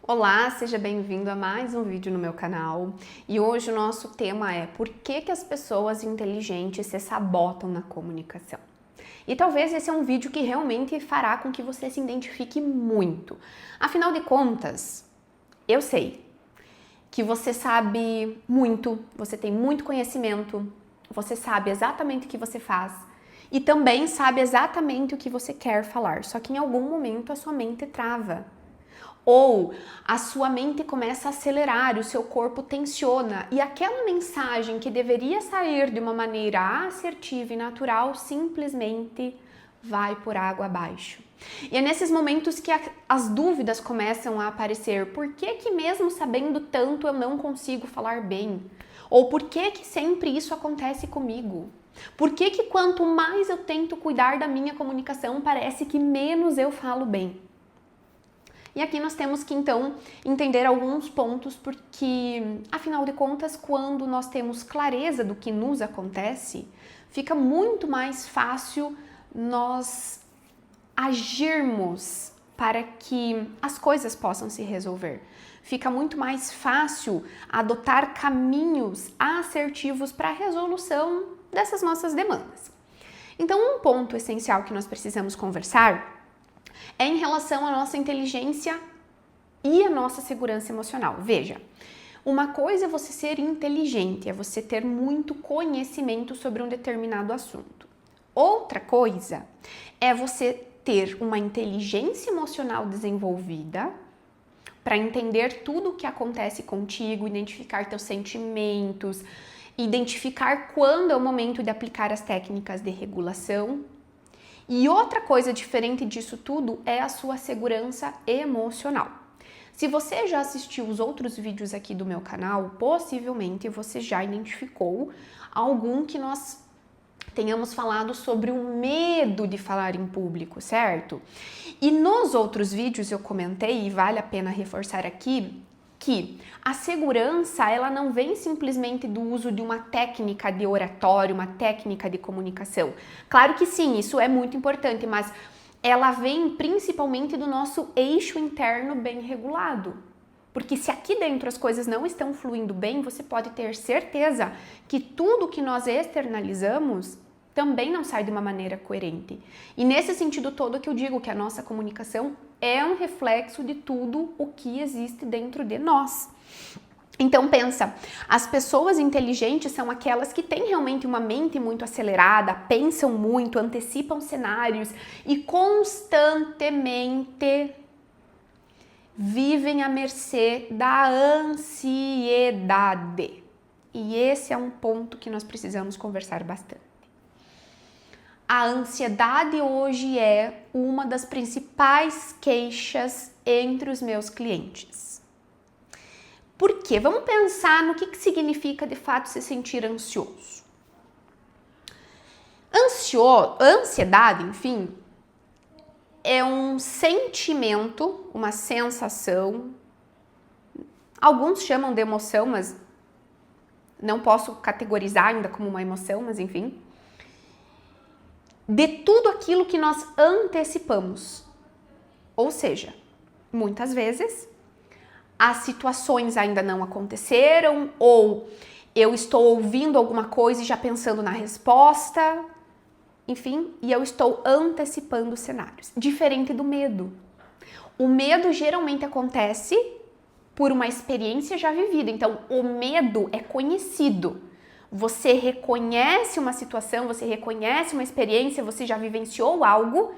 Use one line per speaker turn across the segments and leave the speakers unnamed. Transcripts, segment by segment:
Olá, seja bem-vindo a mais um vídeo no meu canal. E hoje o nosso tema é por que as pessoas inteligentes se sabotam na comunicação. E talvez esse é um vídeo que realmente fará com que você se identifique muito. Afinal de contas, eu sei que você sabe muito, você tem muito conhecimento, você sabe exatamente o que você faz e também sabe exatamente o que você quer falar, só que em algum momento a sua mente trava. Ou a sua mente começa a acelerar, o seu corpo tensiona e aquela mensagem que deveria sair de uma maneira assertiva e natural simplesmente vai por água abaixo. E é nesses momentos que as dúvidas começam a aparecer. Por que mesmo sabendo tanto eu não consigo falar bem? Ou por que sempre isso acontece comigo? Por que quanto mais eu tento cuidar da minha comunicação, parece que menos eu falo bem? E aqui nós temos que, então, entender alguns pontos, porque, afinal de contas, quando nós temos clareza do que nos acontece, fica muito mais fácil nós agirmos para que as coisas possam se resolver. Fica muito mais fácil adotar caminhos assertivos para a resolução dessas nossas demandas. Então, um ponto essencial que nós precisamos conversar é em relação à nossa inteligência e à nossa segurança emocional. Veja, uma coisa é você ser inteligente, é você ter muito conhecimento sobre um determinado assunto. Outra coisa é você ter uma inteligência emocional desenvolvida para entender tudo o que acontece contigo, identificar teus sentimentos, identificar quando é o momento de aplicar as técnicas de regulação. E outra coisa diferente disso tudo é a sua segurança emocional. Se você já assistiu os outros vídeos aqui do meu canal, possivelmente você já identificou algum que nós tenhamos falado sobre o medo de falar em público, certo? E nos outros vídeos eu comentei, e vale a pena reforçar aqui, que a segurança ela não vem simplesmente do uso de uma técnica de oratório, uma técnica de comunicação. Claro que sim, isso é muito importante, mas ela vem principalmente do nosso eixo interno bem regulado. Porque se aqui dentro as coisas não estão fluindo bem, você pode ter certeza que tudo que nós externalizamos também não sai de uma maneira coerente. E nesse sentido todo que eu digo que a nossa comunicação é um reflexo de tudo o que existe dentro de nós. Então pensa, as pessoas inteligentes são aquelas que têm realmente uma mente muito acelerada, pensam muito, antecipam cenários e constantemente vivem à mercê da ansiedade. E esse é um ponto que nós precisamos conversar bastante. A ansiedade hoje é uma das principais queixas entre os meus clientes. Por quê? Vamos pensar no que significa de fato se sentir ansioso. Ansiedade, enfim, é um sentimento, uma sensação, alguns chamam de emoção, mas não posso categorizar ainda como uma emoção, mas enfim, de tudo aquilo que nós antecipamos. Ou seja, muitas vezes as situações ainda não aconteceram, ou eu estou ouvindo alguma coisa e já pensando na resposta, enfim, e eu estou antecipando cenários. Diferente do medo. O medo geralmente acontece por uma experiência já vivida, então o medo é conhecido. Você reconhece uma situação, você reconhece uma experiência, você já vivenciou algo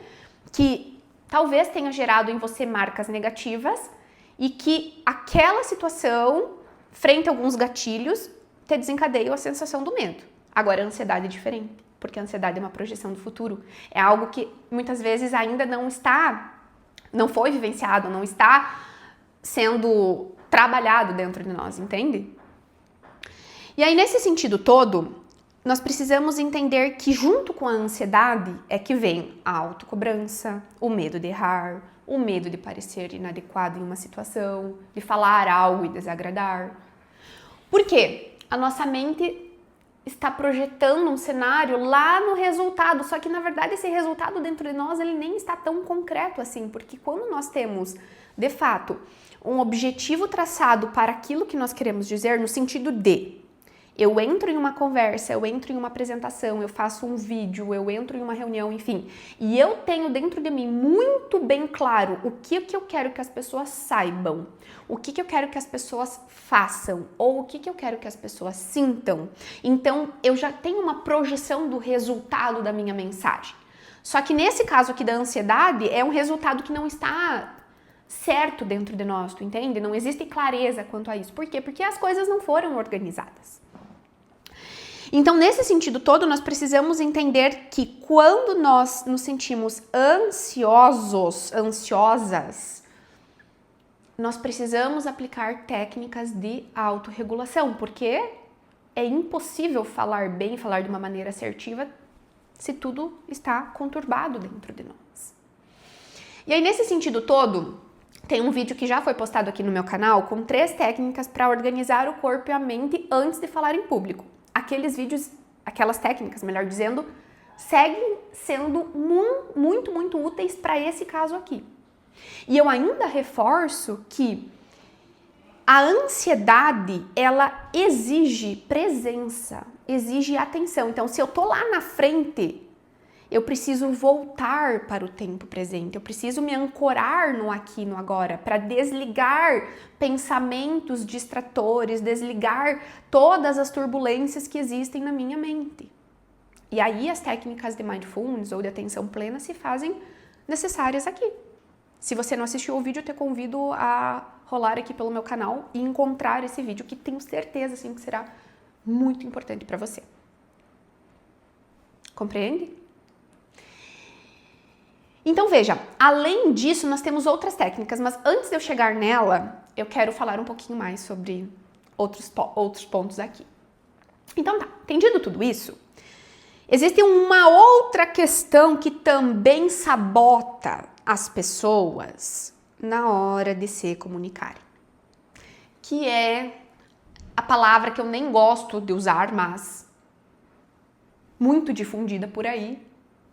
que talvez tenha gerado em você marcas negativas e que aquela situação, frente a alguns gatilhos, te desencadeia a sensação do medo. Agora, a ansiedade é diferente, porque a ansiedade é uma projeção do futuro. É algo que muitas vezes ainda não foi vivenciado, não está sendo trabalhado dentro de nós, entende? E aí, nesse sentido todo, nós precisamos entender que junto com a ansiedade é que vem a autocobrança, o medo de errar, o medo de parecer inadequado em uma situação, de falar algo e desagradar. Por quê? A nossa mente está projetando um cenário lá no resultado, só que na verdade esse resultado dentro de nós ele nem está tão concreto assim, porque quando nós temos, de fato, um objetivo traçado para aquilo que nós queremos dizer, no sentido de eu entro em uma conversa, eu entro em uma apresentação, eu faço um vídeo, eu entro em uma reunião, enfim, e eu tenho dentro de mim muito bem claro o que eu quero que as pessoas saibam, o que eu quero que as pessoas façam, ou o que eu quero que as pessoas sintam. Então, eu já tenho uma projeção do resultado da minha mensagem. Só que nesse caso aqui da ansiedade, é um resultado que não está certo dentro de nós, tu entende? Não existe clareza quanto a isso. Por quê? Porque as coisas não foram organizadas. Então, nesse sentido todo, nós precisamos entender que quando nós nos sentimos ansiosas, nós precisamos aplicar técnicas de autorregulação, porque é impossível falar bem, falar de uma maneira assertiva, se tudo está conturbado dentro de nós. E aí, nesse sentido todo, tem um vídeo que já foi postado aqui no meu canal com 3 técnicas para organizar o corpo e a mente antes de falar em público. Aqueles vídeos, aquelas técnicas, melhor dizendo, seguem sendo muito úteis para esse caso aqui. E eu ainda reforço que a ansiedade, ela exige presença, exige atenção. Então, se eu tô lá na frente, eu preciso voltar para o tempo presente, eu preciso me ancorar no aqui e no agora, para desligar pensamentos distratores, desligar todas as turbulências que existem na minha mente. E aí as técnicas de mindfulness ou de atenção plena se fazem necessárias aqui. Se você não assistiu o vídeo, eu te convido a rolar aqui pelo meu canal e encontrar esse vídeo, que tenho certeza sim, que será muito importante para você. Compreende? Então veja, além disso nós temos outras técnicas, mas antes de eu chegar nela, eu quero falar um pouquinho mais sobre outros pontos aqui. Então tá, entendido tudo isso, existe uma outra questão que também sabota as pessoas na hora de se comunicarem, que é a palavra que eu nem gosto de usar, mas muito difundida por aí,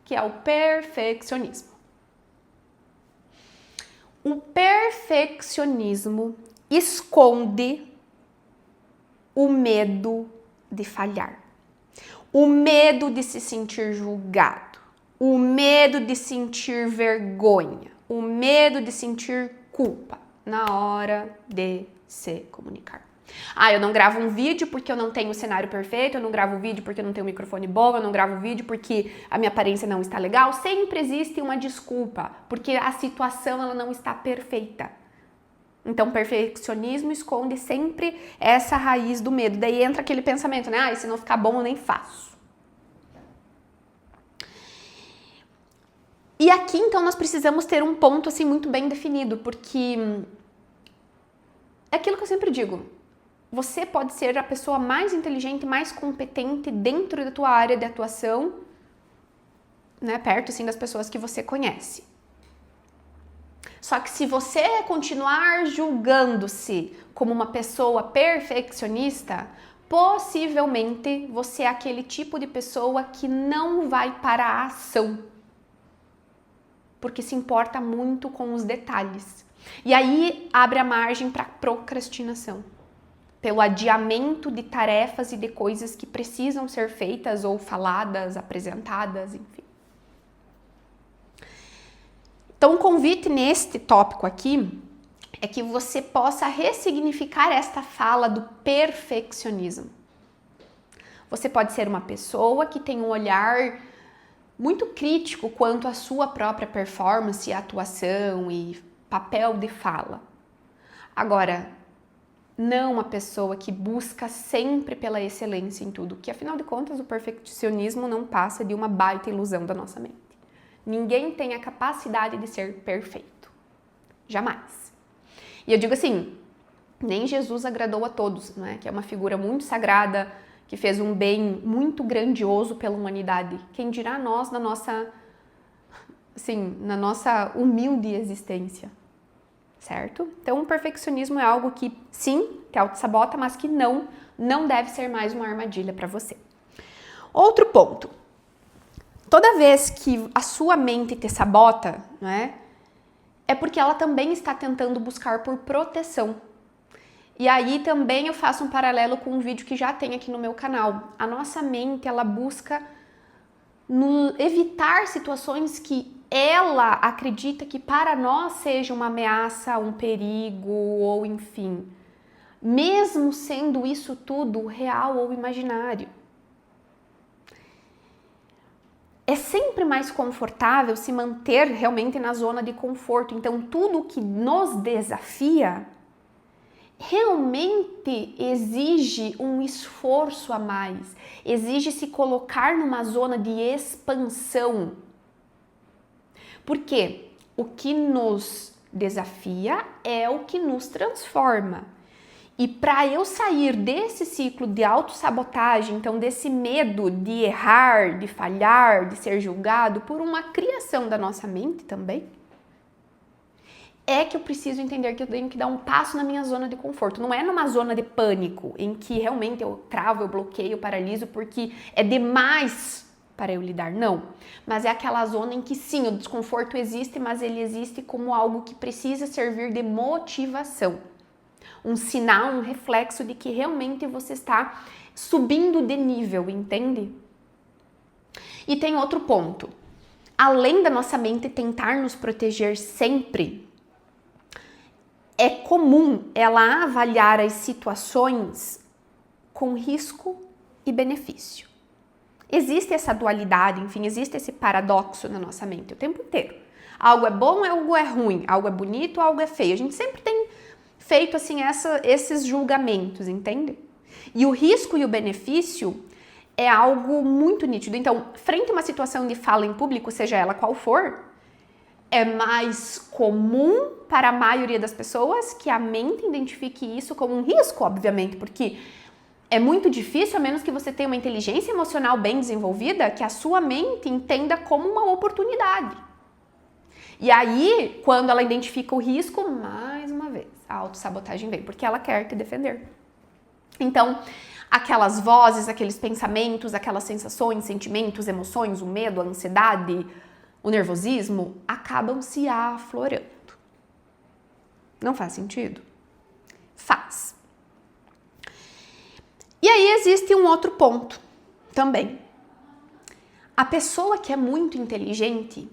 que é o perfeccionismo. O perfeccionismo esconde o medo de falhar, o medo de se sentir julgado, o medo de sentir vergonha, o medo de sentir culpa na hora de se comunicar. Eu não gravo um vídeo porque eu não tenho o cenário perfeito, eu não gravo vídeo porque eu não tenho o microfone bom, eu não gravo vídeo porque a minha aparência não está legal. Sempre existe uma desculpa, porque a situação ela não está perfeita. Então, perfeccionismo esconde sempre essa raiz do medo. Daí entra aquele pensamento, né? Se não ficar bom, eu nem faço. E aqui, então, nós precisamos ter um ponto, assim, muito bem definido, porque é aquilo que eu sempre digo. Você pode ser a pessoa mais inteligente, mais competente dentro da tua área de atuação, né, perto assim das pessoas que você conhece. Só que se você continuar julgando-se como uma pessoa perfeccionista, possivelmente você é aquele tipo de pessoa que não vai para a ação, porque se importa muito com os detalhes. E aí abre a margem para procrastinação, pelo adiamento de tarefas e de coisas que precisam ser feitas ou faladas, apresentadas, enfim. Então, o convite neste tópico aqui é que você possa ressignificar esta fala do perfeccionismo. Você pode ser uma pessoa que tem um olhar muito crítico quanto à sua própria performance, atuação e papel de fala. Agora, não uma pessoa que busca sempre pela excelência em tudo, que afinal de contas o perfeccionismo não passa de uma baita ilusão da nossa mente. Ninguém tem a capacidade de ser perfeito. Jamais. E eu digo assim, nem Jesus agradou a todos, não é? Que é uma figura muito sagrada, que fez um bem muito grandioso pela humanidade. Quem dirá nós na nossa humilde existência, certo? Então, o perfeccionismo é algo que, sim, te auto-sabota, mas que não deve ser mais uma armadilha para você. Outro ponto. Toda vez que a sua mente te sabota, não é? é porque ela também está tentando buscar por proteção. E aí também eu faço um paralelo com um vídeo que já tem aqui no meu canal. A nossa mente, ela busca evitar situações que ela acredita que para nós seja uma ameaça, um perigo ou enfim, mesmo sendo isso tudo real ou imaginário. É sempre mais confortável se manter realmente na zona de conforto. Então, tudo que nos desafia realmente exige um esforço a mais, exige se colocar numa zona de expansão. Porque o que nos desafia é o que nos transforma. E para eu sair desse ciclo de autossabotagem, então desse medo de errar, de falhar, de ser julgado por uma criação da nossa mente também, é que eu preciso entender que eu tenho que dar um passo na minha zona de conforto. Não é numa zona de pânico, em que realmente eu travo, eu bloqueio, eu paraliso, porque é demais para eu lidar, não. Mas é aquela zona em que sim, o desconforto existe, mas ele existe como algo que precisa servir de motivação. Um sinal, um reflexo de que realmente você está subindo de nível, entende? E tem outro ponto. Além da nossa mente tentar nos proteger sempre, é comum ela avaliar as situações com risco e benefício. Existe essa dualidade, enfim, existe esse paradoxo na nossa mente o tempo inteiro. Algo é bom, algo é ruim, algo é bonito, algo é feio. A gente sempre tem feito assim esses julgamentos, entende? E o risco e o benefício é algo muito nítido. Então, frente a uma situação de fala em público, seja ela qual for, é mais comum para a maioria das pessoas que a mente identifique isso como um risco, obviamente, porque é muito difícil, a menos que você tenha uma inteligência emocional bem desenvolvida, que a sua mente entenda como uma oportunidade. E aí, quando ela identifica o risco, mais uma vez, a autossabotagem vem, porque ela quer te defender. Então, aquelas vozes, aqueles pensamentos, aquelas sensações, sentimentos, emoções, o medo, a ansiedade, o nervosismo, acabam se aflorando. Não faz sentido? Faz. E aí existe um outro ponto também. A pessoa que é muito inteligente,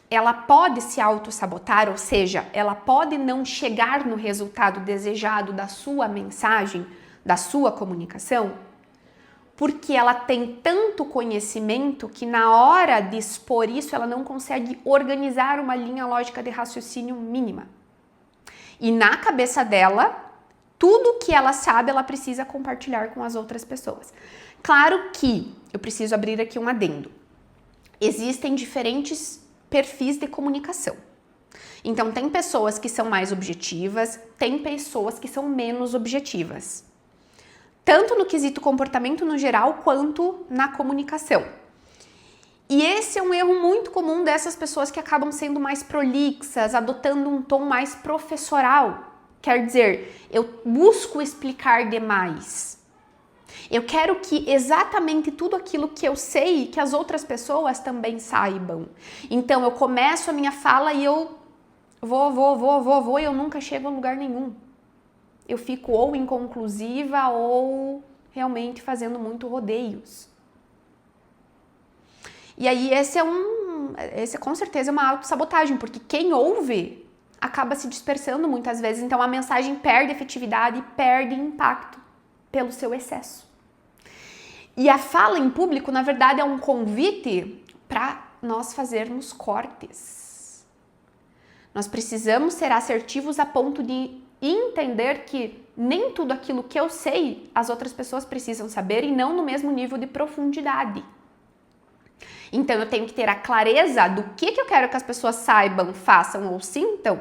ela pode se autossabotar, ou seja, ela pode não chegar no resultado desejado da sua mensagem, da sua comunicação, porque ela tem tanto conhecimento que na hora de expor isso, ela não consegue organizar uma linha lógica de raciocínio mínima. E na cabeça dela, tudo que ela sabe, ela precisa compartilhar com as outras pessoas. Claro que eu preciso abrir aqui um adendo. Existem diferentes perfis de comunicação. Então, tem pessoas que são mais objetivas, tem pessoas que são menos objetivas. Tanto no quesito comportamento no geral, quanto na comunicação. E esse é um erro muito comum dessas pessoas que acabam sendo mais prolixas, adotando um tom mais professoral. Quer dizer, eu busco explicar demais. Eu quero que exatamente tudo aquilo que eu sei, que as outras pessoas também saibam. Então, eu começo a minha fala e eu vou, e eu nunca chego a lugar nenhum. Eu fico ou inconclusiva ou realmente fazendo muito rodeios. E aí esse com certeza é uma autossabotagem, porque quem ouve acaba se dispersando muitas vezes, então a mensagem perde efetividade e perde impacto pelo seu excesso. E a fala em público, na verdade, é um convite para nós fazermos cortes. Nós precisamos ser assertivos a ponto de entender que nem tudo aquilo que eu sei, as outras pessoas precisam saber e não no mesmo nível de profundidade. Então, eu tenho que ter a clareza do que eu quero que as pessoas saibam, façam ou sintam,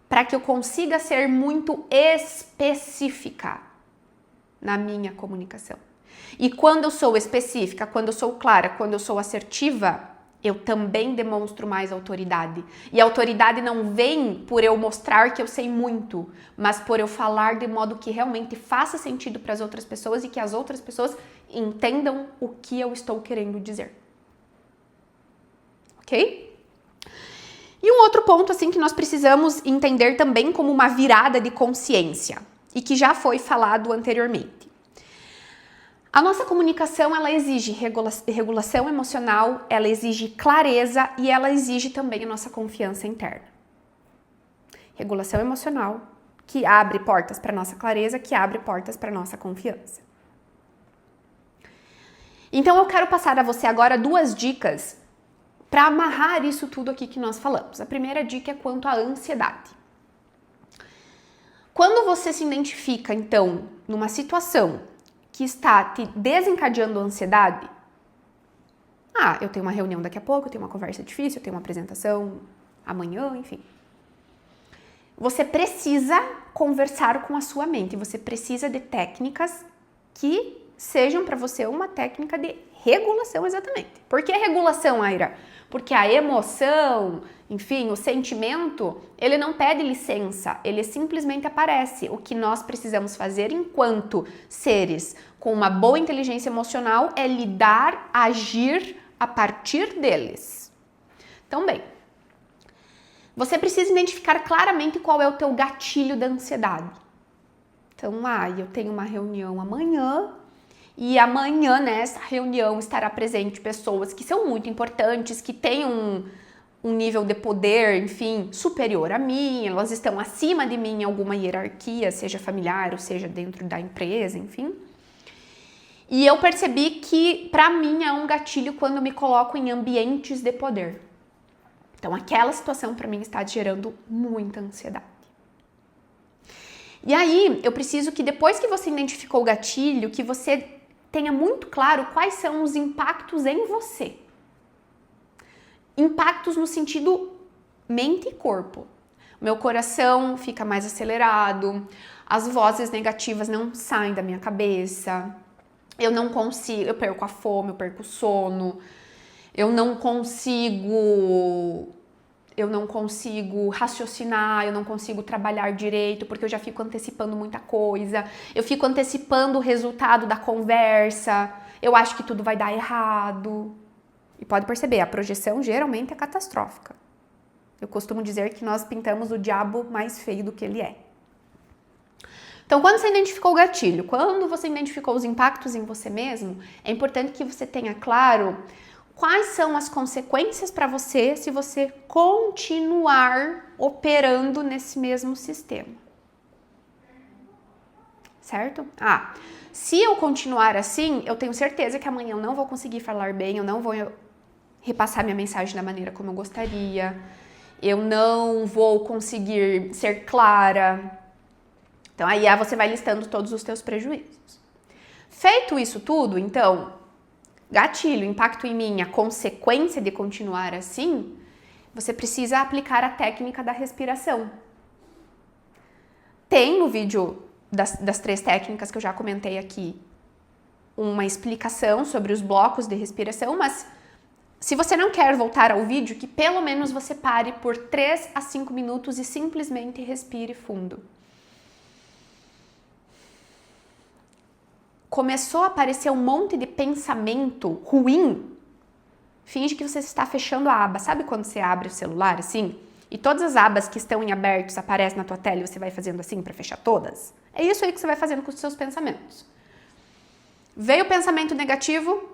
para que eu consiga ser muito específica na minha comunicação. E quando eu sou específica, quando eu sou clara, quando eu sou assertiva, eu também demonstro mais autoridade. E a autoridade não vem por eu mostrar que eu sei muito, mas por eu falar de modo que realmente faça sentido para as outras pessoas e que as outras pessoas entendam o que eu estou querendo dizer. Ok? E um outro ponto assim que nós precisamos entender também como uma virada de consciência e que já foi falado anteriormente. A nossa comunicação, ela exige regulação emocional, ela exige clareza e ela exige também a nossa confiança interna. Regulação emocional, que abre portas para nossa clareza, que abre portas para nossa confiança. Então eu quero passar a você agora 2 dicas para amarrar isso tudo aqui que nós falamos. A primeira dica é quanto à ansiedade. Quando você se identifica, então, numa situação que está te desencadeando ansiedade, eu tenho uma reunião daqui a pouco, eu tenho uma conversa difícil, eu tenho uma apresentação amanhã, enfim. Você precisa conversar com a sua mente, você precisa de técnicas que sejam para você uma técnica de regulação exatamente. Por que regulação, Aira? Porque a emoção, enfim, o sentimento, ele não pede licença, ele simplesmente aparece. O que nós precisamos fazer enquanto seres com uma boa inteligência emocional é lidar, agir a partir deles. Então, bem, você precisa identificar claramente qual é o teu gatilho da ansiedade. Então, eu tenho uma reunião amanhã e amanhã nessa reunião estará presente pessoas que são muito importantes, que têm um nível de poder, enfim, superior a mim, elas estão acima de mim em alguma hierarquia, seja familiar ou seja dentro da empresa, enfim. E eu percebi que para mim é um gatilho quando eu me coloco em ambientes de poder. Então aquela situação para mim está gerando muita ansiedade. E aí eu preciso que depois que você identificou o gatilho, que você tenha muito claro quais são os impactos em você. Impactos no sentido mente e corpo. Meu coração fica mais acelerado, as vozes negativas não saem da minha cabeça, eu não consigo, eu perco a fome, eu perco o sono, eu não consigo raciocinar, eu não consigo trabalhar direito, porque eu já fico antecipando muita coisa, eu fico antecipando o resultado da conversa, eu acho que tudo vai dar errado. E pode perceber, a projeção geralmente é catastrófica. Eu costumo dizer que nós pintamos o diabo mais feio do que ele é. Então, quando você identificou o gatilho, quando você identificou os impactos em você mesmo, é importante que você tenha claro quais são as consequências para você se você continuar operando nesse mesmo sistema. Certo? Se eu continuar assim, eu tenho certeza que amanhã eu não vou conseguir falar bem, eu não vou repassar minha mensagem da maneira como eu gostaria, eu não vou conseguir ser clara. Então, aí você vai listando todos os teus prejuízos. Feito isso tudo, então, gatilho, impacto em mim, a consequência de continuar assim, você precisa aplicar a técnica da respiração. Tem no vídeo das 3 técnicas que eu já comentei aqui uma explicação sobre os blocos de respiração, mas se você não quer voltar ao vídeo, que pelo menos você pare por 3 a 5 minutos e simplesmente respire fundo. Começou a aparecer um monte de pensamento ruim, finge que você está fechando a aba. Sabe quando você abre o celular assim? E todas as abas que estão em abertos aparecem na tua tela e você vai fazendo assim para fechar todas? É isso aí que você vai fazendo com os seus pensamentos. Veio o pensamento negativo,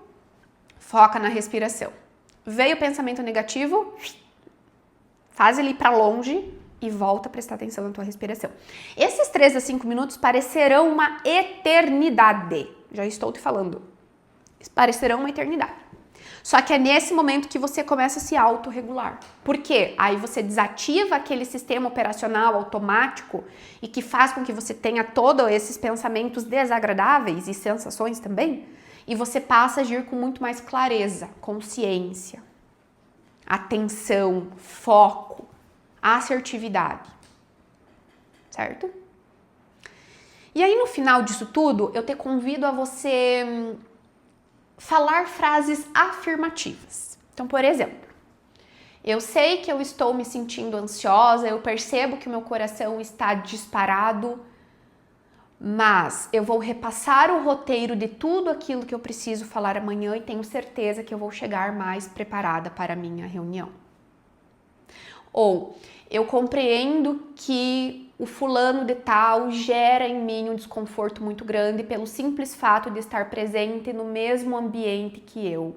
foca na respiração. Veio o pensamento negativo, faz ele ir para longe e volta a prestar atenção na tua respiração. Esses 3 a 5 minutos parecerão uma eternidade. Já estou te falando. Parecerão uma eternidade. Só que é nesse momento que você começa a se autorregular. Por quê? Aí você desativa aquele sistema operacional automático e que faz com que você tenha todos esses pensamentos desagradáveis e sensações também. E você passa a agir com muito mais clareza, consciência, atenção, foco, assertividade. Certo? E aí no final disso tudo, eu te convido a você falar frases afirmativas. Então, por exemplo, eu sei que eu estou me sentindo ansiosa, eu percebo que o meu coração está disparado, mas eu vou repassar o roteiro de tudo aquilo que eu preciso falar amanhã e tenho certeza que eu vou chegar mais preparada para a minha reunião. Ou eu compreendo que o fulano de tal gera em mim um desconforto muito grande pelo simples fato de estar presente no mesmo ambiente que eu.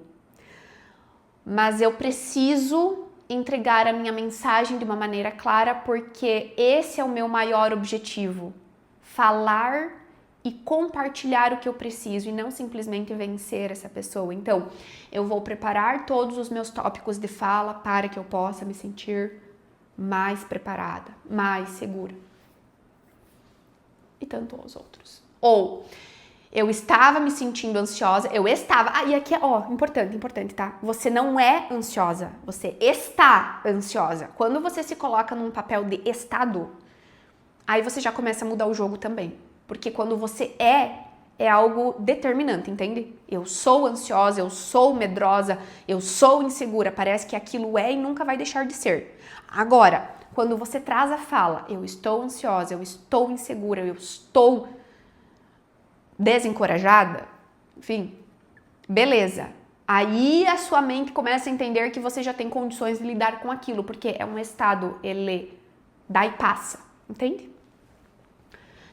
Mas eu preciso entregar a minha mensagem de uma maneira clara porque esse é o meu maior objetivo. Falar e compartilhar o que eu preciso e não simplesmente vencer essa pessoa. Então, eu vou preparar todos os meus tópicos de fala para que eu possa me sentir mais preparada, mais segura. E tanto aos outros. Ou eu estava me sentindo ansiosa, e aqui é, importante, tá? Você não é ansiosa, você está ansiosa. Quando você se coloca num papel de estado, aí você já começa a mudar o jogo também. Porque quando você é algo determinante, entende? Eu sou ansiosa, eu sou medrosa, eu sou insegura, parece que aquilo é e nunca vai deixar de ser. Agora, quando você traz a fala, eu estou ansiosa, eu estou insegura, eu estou desencorajada, enfim, beleza. Aí a sua mente começa a entender que você já tem condições de lidar com aquilo, porque é um estado, ele dá e passa, entende?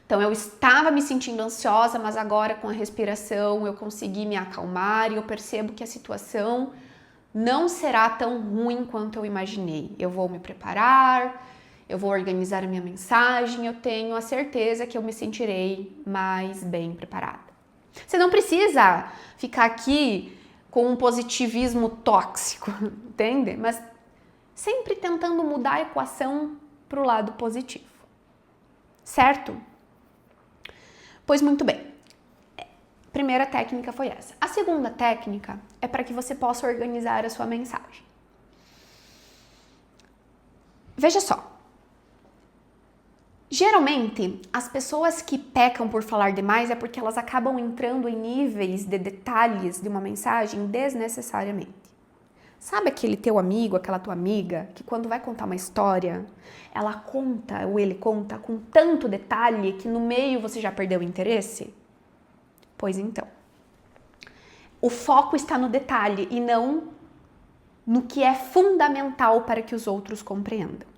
Então eu estava me sentindo ansiosa, mas agora com a respiração eu consegui me acalmar e eu percebo que a situação não será tão ruim quanto eu imaginei. Eu vou me preparar, eu vou organizar a minha mensagem, eu tenho a certeza que eu me sentirei mais bem preparada. Você não precisa ficar aqui com um positivismo tóxico, entende? Mas sempre tentando mudar a equação para o lado positivo, certo? Pois muito bem. A primeira técnica foi essa. A segunda técnica é para que você possa organizar a sua mensagem. Veja só. Geralmente, as pessoas que pecam por falar demais é porque elas acabam entrando em níveis de detalhes de uma mensagem desnecessariamente. Sabe aquele teu amigo, aquela tua amiga, que quando vai contar uma história, ela conta ou ele conta com tanto detalhe que no meio você já perdeu o interesse? Pois então, o foco está no detalhe e não no que é fundamental para que os outros compreendam.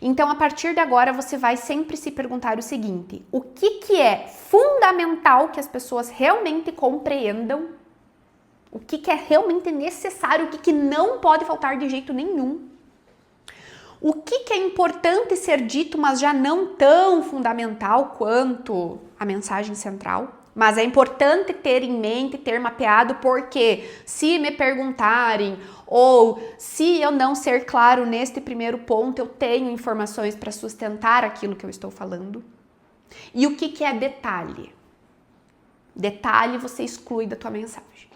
Então, a partir de agora, você vai sempre se perguntar o seguinte: o que é fundamental que as pessoas realmente compreendam? O que é realmente necessário? O que não pode faltar de jeito nenhum? O que é importante ser dito, mas já não tão fundamental quanto a mensagem central? Mas é importante ter em mente, ter mapeado, porque se me perguntarem ou se eu não ser claro neste primeiro ponto, eu tenho informações para sustentar aquilo que eu estou falando. E o que é detalhe? Detalhe você exclui da tua mensagem.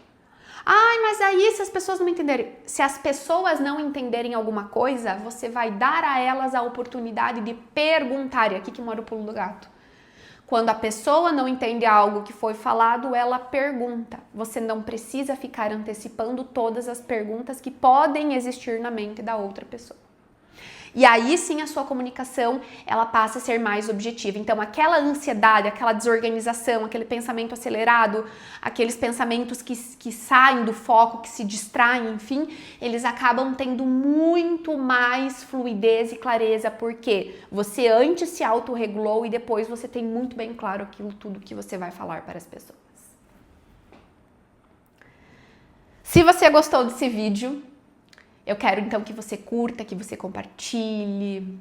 Ai, mas aí se as pessoas não entenderem, se as pessoas não entenderem alguma coisa, você vai dar a elas a oportunidade de perguntar. E aqui que mora o pulo do gato. Quando a pessoa não entende algo que foi falado, ela pergunta. Você não precisa ficar antecipando todas as perguntas que podem existir na mente da outra pessoa. E aí sim a sua comunicação, ela passa a ser mais objetiva. Então aquela ansiedade, aquela desorganização, aquele pensamento acelerado, aqueles pensamentos que saem do foco, que se distraem, enfim, eles acabam tendo muito mais fluidez e clareza, porque você antes se autorregulou e depois você tem muito bem claro aquilo tudo que você vai falar para as pessoas. Se você gostou desse vídeo, eu quero então que você curta, que você compartilhe,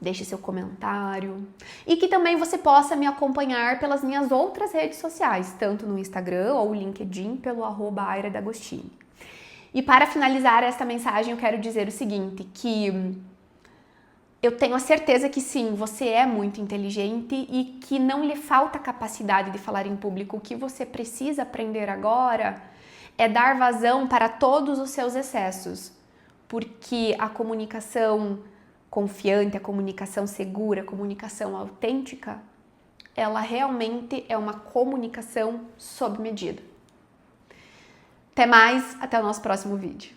deixe seu comentário e que também você possa me acompanhar pelas minhas outras redes sociais, tanto no Instagram ou LinkedIn pelo @AiraDagostini. E para finalizar esta mensagem eu quero dizer o seguinte, que eu tenho a certeza que sim, você é muito inteligente e que não lhe falta capacidade de falar em público. O que você precisa aprender agora é dar vazão para todos os seus excessos. Porque a comunicação confiante, a comunicação segura, a comunicação autêntica, ela realmente é uma comunicação sob medida. Até mais, até o nosso próximo vídeo.